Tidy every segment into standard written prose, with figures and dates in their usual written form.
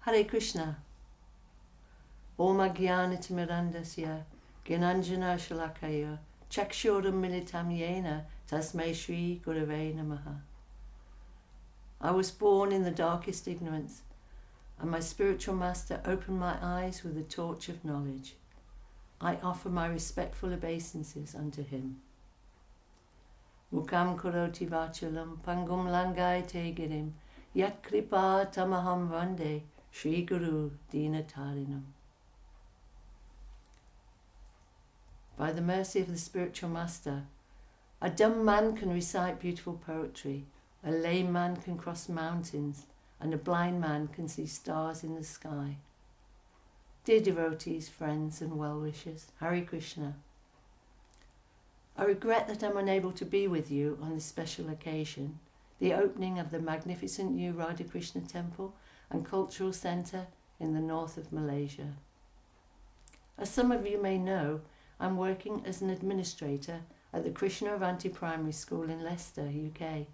Hare Krishna. Om Ajnanatimirandasya Gyananjana Shalakaya Chakshuram Militam Yena Tasmai Shri Gurave Namaha. I was born in the darkest ignorance, and my spiritual master opened my eyes with the torch of knowledge. I offer my respectful obeisances unto him. Mukam karoti vachalam pangum langai te girim yat kripa tamaham vande Shri Guru Dinatarinam. By the mercy of the spiritual master, a dumb man can recite beautiful poetry, a lame man can cross mountains, and a blind man can see stars in the sky. Dear devotees, friends and well-wishers, Hare Krishna. I regret that I'm unable to be with you on this special occasion, the opening of the magnificent new Radha Krishna temple and cultural centre in the north of Malaysia. As some of you may know, I'm working as an administrator at the Krishna Avanti Primary School in Leicester, UK.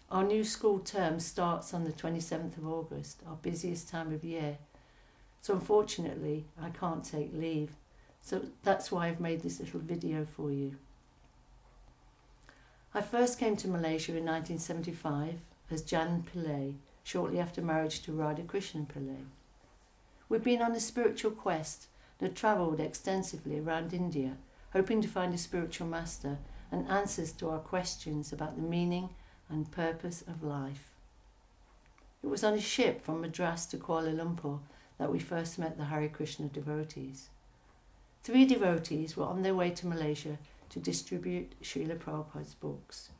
Our new school term starts on the 27th of August, our busiest time of year. So unfortunately, I can't take leave. So that's why I've made this little video for you. I first came to Malaysia in 1975 as Jan Pillai, shortly after marriage to Radha Krishna Pillai. We've been on a spiritual quest and have travelled extensively around India, hoping to find a spiritual master and answers to our questions about the meaning and purpose of life. It was on a ship from Madras to Kuala Lumpur that we first met the Hare Krishna devotees. 3 devotees were on their way to Malaysia to distribute Srila Prabhupada's books.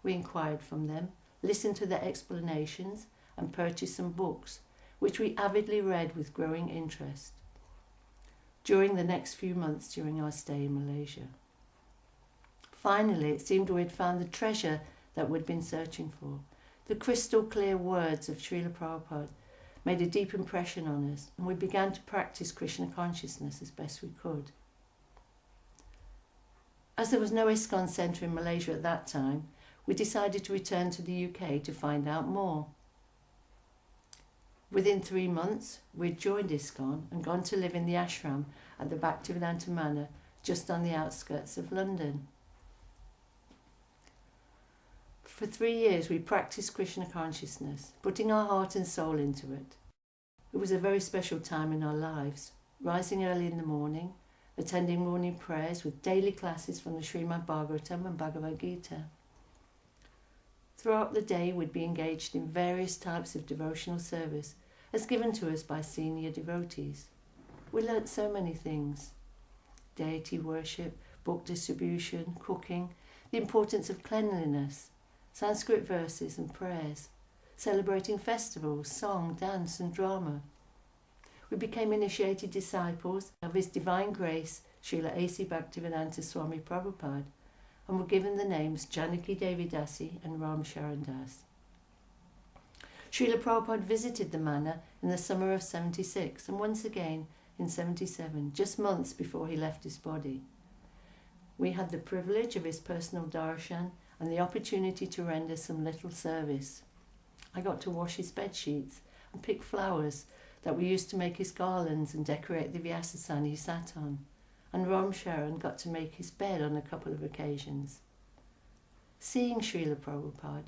We inquired from them, listened to their explanations, and purchased some books, which we avidly read with growing interest during the next few months during our stay in Malaysia. Finally, it seemed we had found the treasure that we'd been searching for. The crystal clear words of Srila Prabhupada made a deep impression on us, and we began to practice Krishna consciousness as best we could. As there was no ISKCON centre in Malaysia at that time, we decided to return to the UK to find out more. Within 3 months, we'd joined ISKCON and gone to live in the ashram at the Bhaktivedanta Manor, just on the outskirts of London. For 3 years we practiced Krishna consciousness, putting our heart and soul into it. It was a very special time in our lives, rising early in the morning, attending morning prayers with daily classes from the Srimad Bhagavatam and Bhagavad Gita. Throughout the day we'd be engaged in various types of devotional service as given to us by senior devotees. We learnt so many things: deity worship, book distribution, cooking, the importance of cleanliness, Sanskrit verses and prayers, celebrating festivals, song, dance and drama. We became initiated disciples of His Divine Grace, Srila A.C. Bhaktivedanta Swami Prabhupada, and were given the names Janaki, Devi, Dasi and Ram Sharan Das. Srila Prabhupada visited the manor in the summer of 76 and once again in 77, just months before he left his body. We had the privilege of his personal darshan and the opportunity to render some little service. I got to wash his bed sheets and pick flowers that we used to make his garlands and decorate the Vyasasana he sat on, and Ram Sharan got to make his bed on a couple of occasions. Seeing Srila Prabhupada,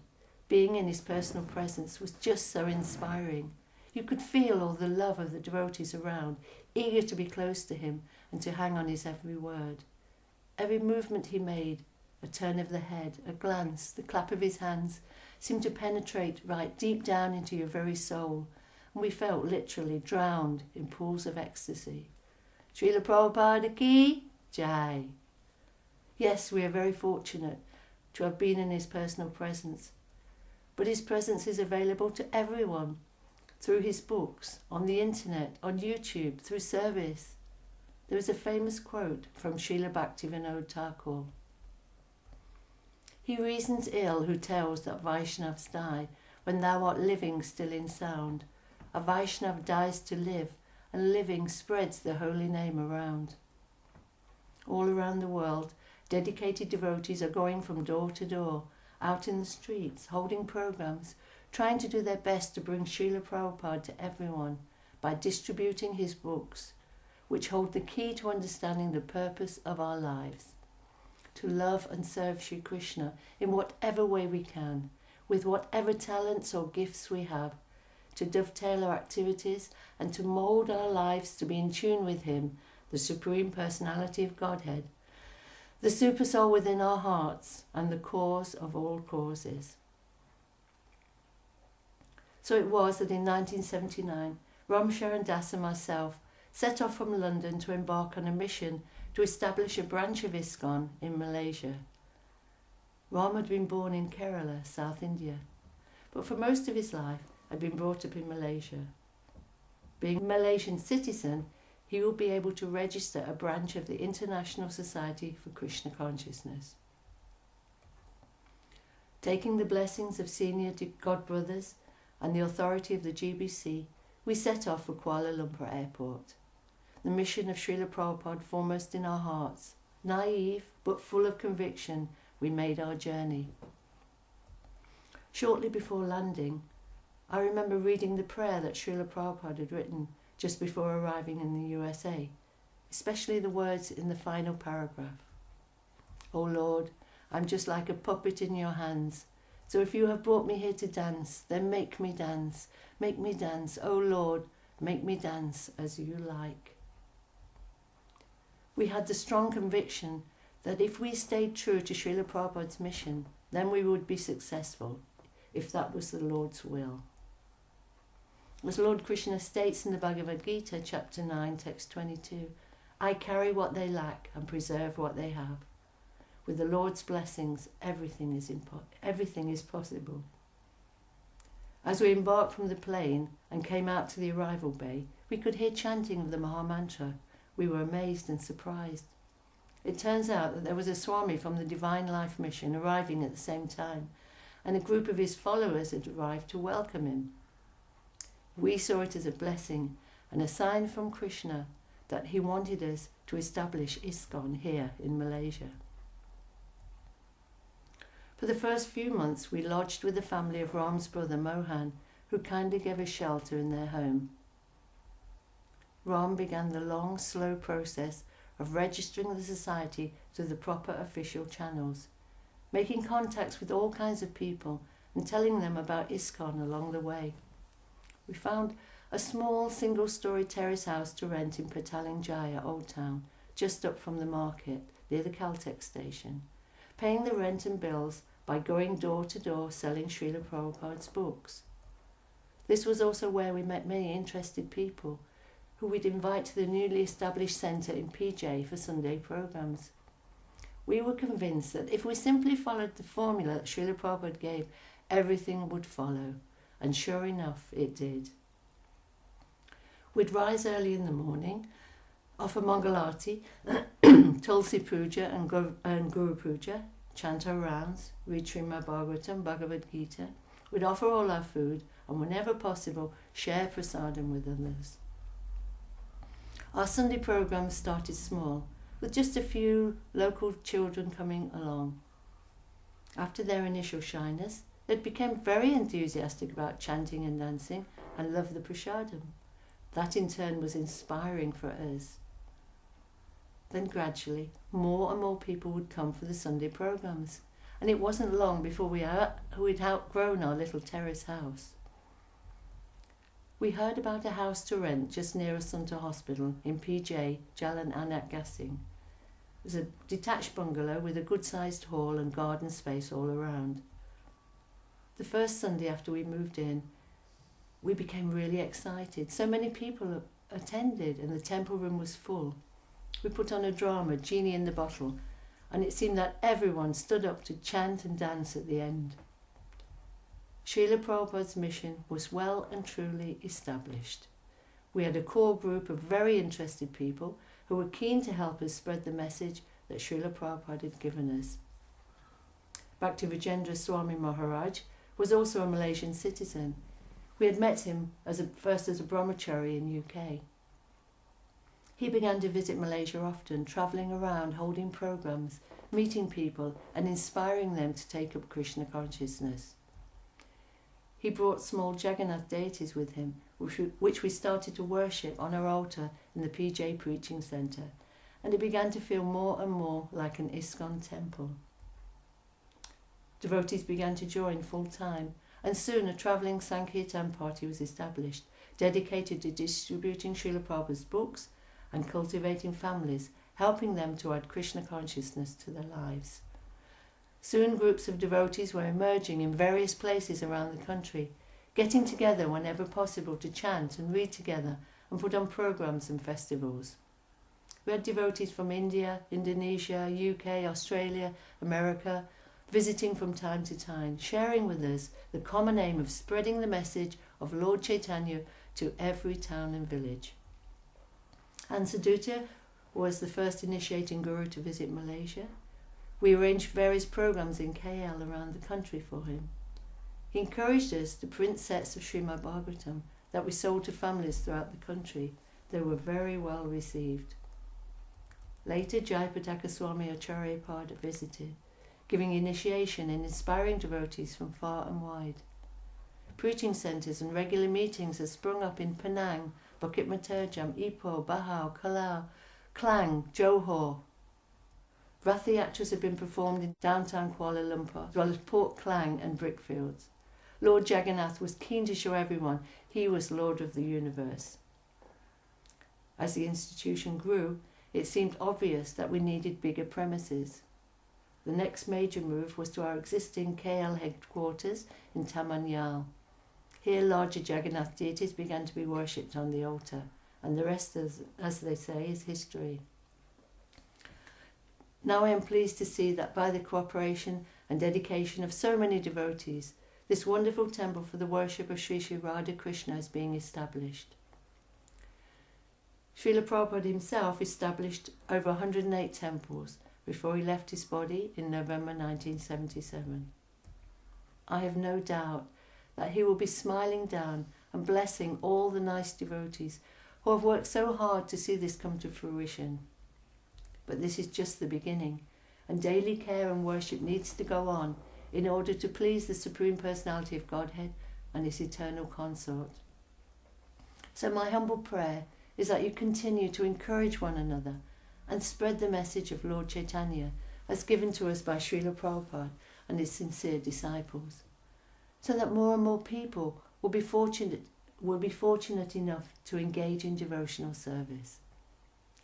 being in his personal presence, was just so inspiring. You could feel all the love of the devotees around, eager to be close to him and to hang on his every word. Every movement he made, a turn of the head, a glance, the clap of his hands, seemed to penetrate right deep down into your very soul, and we felt literally drowned in pools of ecstasy. Srila Prabhupada ki Jai. Yes, we are very fortunate to have been in his personal presence, but his presence is available to everyone through his books, on the internet, on YouTube, through service. There is a famous quote from Srila Bhaktivinoda Thakur. He reasons ill who tells that Vaishnavas die when thou art living still in sound. A Vaishnav dies to live, and living spreads the holy name around. All around the world, dedicated devotees are going from door to door, out in the streets, holding programs, trying to do their best to bring Srila Prabhupada to everyone by distributing his books, which hold the key to understanding the purpose of our lives, to love and serve Sri Krishna in whatever way we can, with whatever talents or gifts we have, to dovetail our activities and to mould our lives to be in tune with him, the Supreme Personality of Godhead, the Supersoul within our hearts and the cause of all causes. So it was that in 1979, Ramcharan Das and myself set off from London to embark on a mission to establish a branch of ISKCON in Malaysia. Ram had been born in Kerala, South India, but for most of his life had been brought up in Malaysia. Being a Malaysian citizen, he will be able to register a branch of the International Society for Krishna Consciousness. Taking the blessings of senior godbrothers and the authority of the GBC, we set off for Kuala Lumpur Airport. The mission of Srila Prabhupada foremost in our hearts. Naive but full of conviction, we made our journey. Shortly before landing, I remember reading the prayer that Srila Prabhupada had written just before arriving in the USA, especially the words in the final paragraph. "O Lord, I'm just like a puppet in your hands. So if you have brought me here to dance, then make me dance. Make me dance, O Lord, make me dance as you like." We had the strong conviction that if we stayed true to Srila Prabhupada's mission, then we would be successful, if that was the Lord's will. As Lord Krishna states in the Bhagavad Gita, chapter 9, text 22, "I carry what they lack and preserve what they have. With the Lord's blessings, everything is possible." As we embarked from the plane and came out to the arrival bay, we could hear chanting of the Maha Mantra. We were amazed and surprised. It turns out that there was a Swami from the Divine Life Mission arriving at the same time, and a group of his followers had arrived to welcome him. We saw it as a blessing and a sign from Krishna that he wanted us to establish ISKCON here in Malaysia. For the first few months, we lodged with the family of Ram's brother Mohan, who kindly gave us shelter in their home. Ram began the long, slow process of registering the society through the proper official channels, making contacts with all kinds of people and telling them about ISKCON along the way. We found a small single-storey terrace house to rent in Petaling Jaya, Old Town, just up from the market, near the Caltex station, paying the rent and bills by going door to door selling Srila Prabhupada's books. This was also where we met many interested people who we'd invite to the newly established centre in PJ for Sunday programmes. We were convinced that if we simply followed the formula that Srila Prabhupada gave, everything would follow, and sure enough, it did. We'd rise early in the morning, offer Mangalarti, Tulsi Puja and Guru Puja, chant our rounds, read Srimad Bhagavatam, Bhagavad Gita. We'd offer all our food and whenever possible share prasadam with others. Our Sunday programmes started small, with just a few local children coming along. After their initial shyness, they became very enthusiastic about chanting and dancing and loved the prasadam. That in turn was inspiring for us. Then gradually, more and more people would come for the Sunday programmes, and it wasn't long before we'd outgrown our little terrace house. We heard about a house to rent just near Asunta Hospital in PJ, Jalan Anak Gasing. It was a detached bungalow with a good-sized hall and garden space all around. The first Sunday after we moved in, we became really excited. So many people attended and the temple room was full. We put on a drama, Genie in the Bottle, and it seemed that everyone stood up to chant and dance at the end. Srila Prabhupada's mission was well and truly established. We had a core group of very interested people who were keen to help us spread the message that Srila Prabhupada had given us. Bhaktivinoda Swami Maharaj was also a Malaysian citizen. We had met him first as a brahmachari in UK. He began to visit Malaysia often, travelling around, holding programmes, meeting people and inspiring them to take up Krishna consciousness. He brought small Jagannath deities with him, which we started to worship on our altar in the PJ Preaching Centre, and it began to feel more and more like an ISKCON temple. Devotees began to join full time, and soon a travelling Sankirtan party was established, dedicated to distributing Srila Prabhupada's books and cultivating families, helping them to add Krishna consciousness to their lives. Soon groups of devotees were emerging in various places around the country, getting together whenever possible to chant and read together and put on programs and festivals. We had devotees from India, Indonesia, UK, Australia, America, visiting from time to time, sharing with us the common aim of spreading the message of Lord Chaitanya to every town and village. Ansadutta was the first initiating guru to visit Malaysia. We arranged various programs in KL around the country for him. He encouraged us to print sets of Srimad Bhagavatam that we sold to families throughout the country. They were very well received. Later, Jayapataka Swami Acharya Pada visited, giving initiation and inspiring devotees from far and wide. Preaching centres and regular meetings have sprung up in Penang, Bukit Materjam, Ipoh, Bahau, Kalau, Klang, Johor. Ratha Yatras have been performed in downtown Kuala Lumpur, as well as Port Klang and Brickfields. Lord Jagannath was keen to show everyone he was Lord of the universe. As the institution grew, it seemed obvious that we needed bigger premises. The next major move was to our existing KL headquarters in Taman Yal. Here larger Jagannath deities began to be worshipped on the altar, and the rest, as they say, is history. Now I am pleased to see that by the cooperation and dedication of so many devotees, this wonderful temple for the worship of Sri Sri Radha Krishna is being established. Srila Prabhupada himself established over 108 temples before he left his body in November 1977. I have no doubt that he will be smiling down and blessing all the nice devotees who have worked so hard to see this come to fruition. But this is just the beginning, and daily care and worship needs to go on in order to please the Supreme Personality of Godhead and His eternal consort. So my humble prayer is that you continue to encourage one another and spread the message of Lord Chaitanya as given to us by Srila Prabhupada and his sincere disciples, so that more and more people will be fortunate enough to engage in devotional service.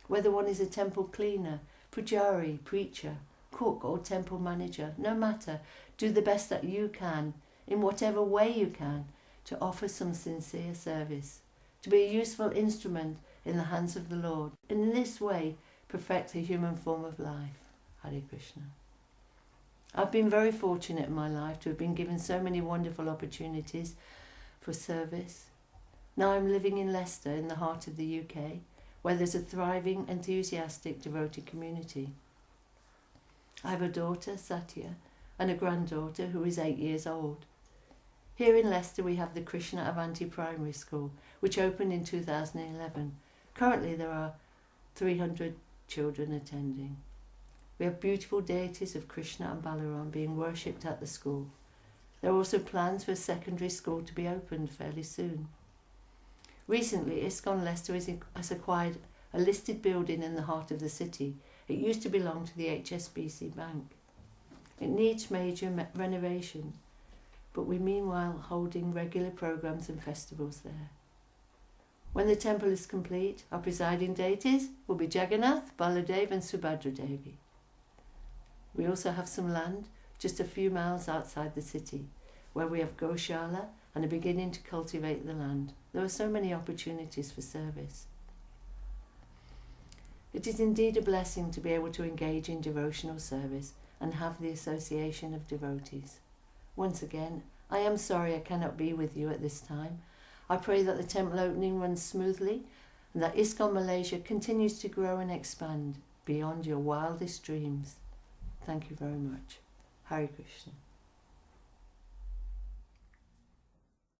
Whether one is a temple cleaner, pujari, preacher, cook or temple manager, no matter, do the best that you can, in whatever way you can, to offer some sincere service, to be a useful instrument in the hands of the Lord, and in this way perfect the human form of life. Hare Krishna. I've been very fortunate in my life to have been given so many wonderful opportunities for service. Now I'm living in Leicester, in the heart of the UK, where there's a thriving, enthusiastic, devoted community. I have a daughter, Satya, and a granddaughter who is 8 years old. Here in Leicester we have the Krishna Avanti Primary School, which opened in 2011. Currently there are 300 children attending. We have beautiful deities of Krishna and Balaram being worshipped at the school. There are also plans for a secondary school to be opened fairly soon. Recently, ISKCON Leicester has acquired a listed building in the heart of the city. It used to belong to the HSBC Bank. It needs major renovation, but we meanwhile holding regular programs and festivals there. When the temple is complete, our presiding deities will be Jagannath, Baladev and Subhadra Devi. We also have some land just a few miles outside the city, where we have Goshala and are beginning to cultivate the land. There are so many opportunities for service. It is indeed a blessing to be able to engage in devotional service and have the association of devotees. Once again, I am sorry I cannot be with you at this time. I pray that the temple opening runs smoothly and that ISKCON Malaysia continues to grow and expand beyond your wildest dreams. Thank you very much. Hare Krishna.